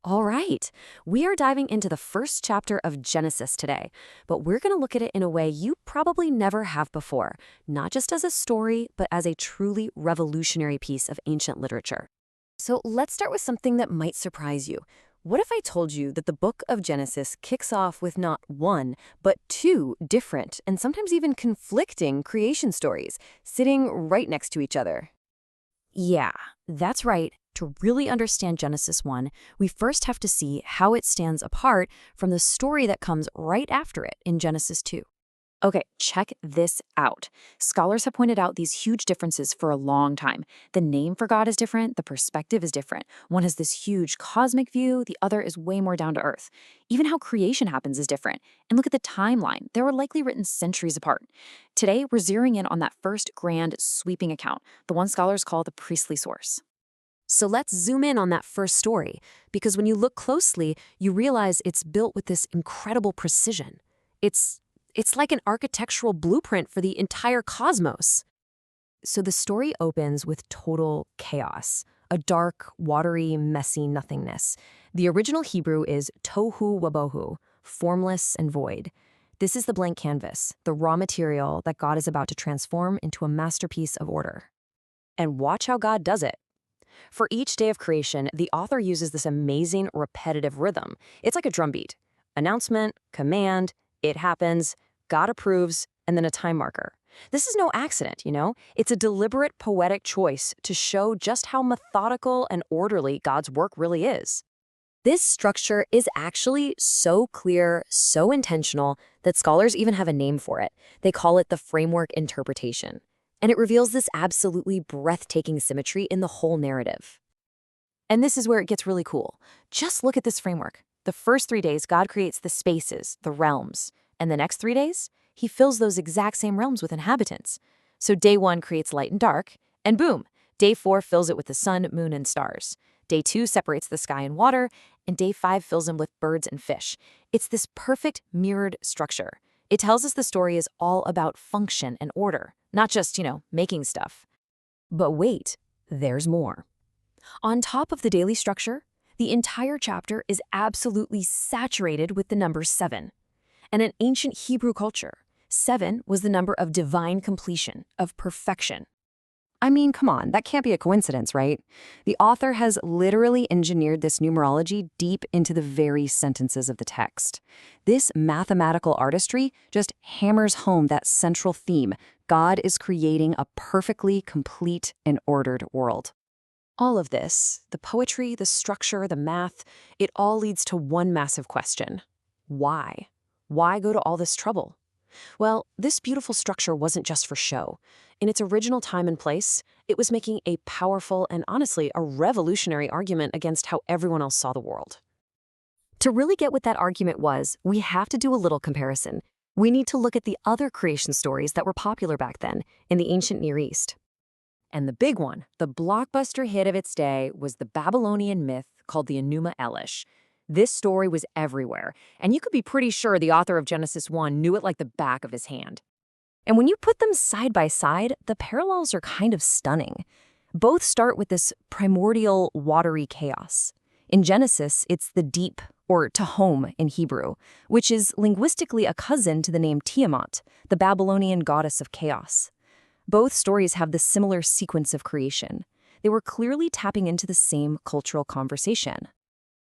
All right, we are diving into the first chapter of Genesis today, but we're going to look at it in a way you probably never have before, not just as a story, but as a truly revolutionary piece of ancient literature. So let's start with something that might surprise you. What if I told you that the book of Genesis kicks off with not one, but two different and sometimes even conflicting creation stories sitting right next to each other? Yeah, that's right. To really understand Genesis 1, we first have to see how it stands apart from the story that comes right after it in Genesis 2. Okay, check this out. Scholars have pointed out these huge differences for a long time. The name for God is different, the perspective is different. One has this huge cosmic view, the other is way more down to earth. Even how creation happens is different. And look at the timeline. They were likely written centuries apart. Today, we're zeroing in on that first grand, sweeping account, the one scholars call the priestly source. So let's zoom in on that first story, because when you look closely, you realize it's built with this incredible precision. It's like an architectural blueprint for the entire cosmos. So the story opens with total chaos, a dark, watery, messy nothingness. The original Hebrew is tohu wabohu, formless and void. This is the blank canvas, the raw material that God is about to transform into a masterpiece of order. And watch how God does it. For each day of creation, the author uses this amazing repetitive rhythm. It's like a drumbeat. Announcement, command, it happens, God approves, and then a time marker. This is no accident, you know? It's a deliberate poetic choice to show just how methodical and orderly God's work really is. This structure is actually so clear, so intentional, that scholars even have a name for it. They call it the framework interpretation. And it reveals this absolutely breathtaking symmetry in the whole narrative. And this is where it gets really cool. Just look at this framework. The first 3 days, God creates the spaces, the realms. And the next 3 days, he fills those exact same realms with inhabitants. So day 1 creates light and dark, and boom, day 4 fills it with the sun, moon, and stars. Day 2 separates the sky and water, and day 5 fills them with birds and fish. It's this perfect mirrored structure. It tells us the story is all about function and order, not just, making stuff. But wait, there's more. On top of the daily structure, the entire chapter is absolutely saturated with the number 7. And in ancient Hebrew culture, 7 was the number of divine completion, of perfection. I mean, come on, that can't be a coincidence, right? The author has literally engineered this numerology deep into the very sentences of the text. This mathematical artistry just hammers home that central theme: God is creating a perfectly complete and ordered world. All of this, the poetry, the structure, the math, it all leads to one massive question. Why? Why go to all this trouble? Well, this beautiful structure wasn't just for show. In its original time and place, it was making a powerful and honestly a revolutionary argument against how everyone else saw the world. To really get what that argument was, we have to do a little comparison. We need to look at the other creation stories that were popular back then in the ancient Near East. And the big one, the blockbuster hit of its day, was the Babylonian myth called the Enuma Elish. This story was everywhere, and you could be pretty sure the author of Genesis 1 knew it like the back of his hand. And when you put them side by side, the parallels are kind of stunning. Both start with this primordial, watery chaos. In Genesis, it's the deep, or Tehom in Hebrew, which is linguistically a cousin to the name Tiamat, the Babylonian goddess of chaos. Both stories have the similar sequence of creation. They were clearly tapping into the same cultural conversation.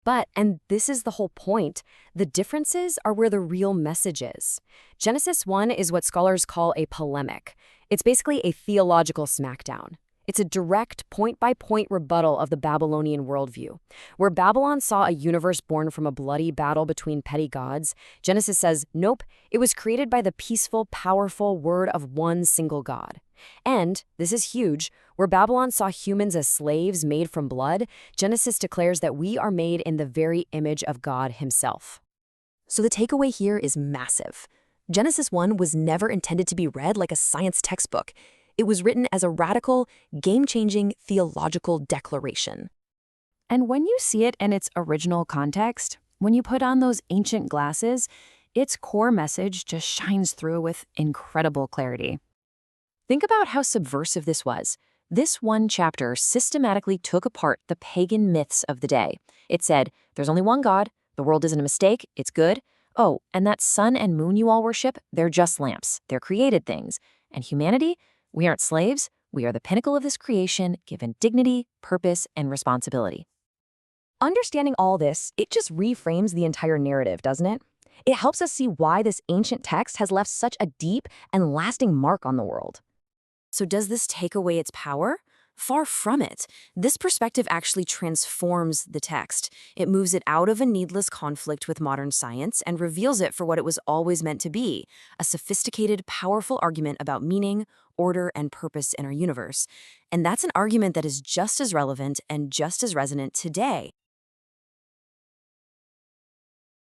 But, and this is the whole point, the differences are where the real message is. Genesis 1 is what scholars call a polemic. It's basically a theological smackdown. It's a direct, point-by-point rebuttal of the Babylonian worldview. Where Babylon saw a universe born from a bloody battle between petty gods, Genesis says, nope, it was created by the peaceful, powerful word of one single God. And, this is huge, where Babylon saw humans as slaves made from blood, Genesis declares that we are made in the very image of God himself. So the takeaway here is massive. Genesis 1 was never intended to be read like a science textbook. It was written as a radical, game-changing theological declaration. And when you see it in its original context, when you put on those ancient glasses, its core message just shines through with incredible clarity. Think about how subversive this was. This one chapter systematically took apart the pagan myths of the day. It said, there's only one God, the world isn't a mistake, it's good. Oh, and that sun and moon you all worship, they're just lamps, they're created things. And humanity, we aren't slaves, we are the pinnacle of this creation, given dignity, purpose, and responsibility. Understanding all this, it just reframes the entire narrative, doesn't it? It helps us see why this ancient text has left such a deep and lasting mark on the world. So does this take away its power? Far from it. This perspective actually transforms the text. It moves it out of a needless conflict with modern science and reveals it for what it was always meant to be, a sophisticated, powerful argument about meaning, order, and purpose in our universe. And that's an argument that is just as relevant and just as resonant today.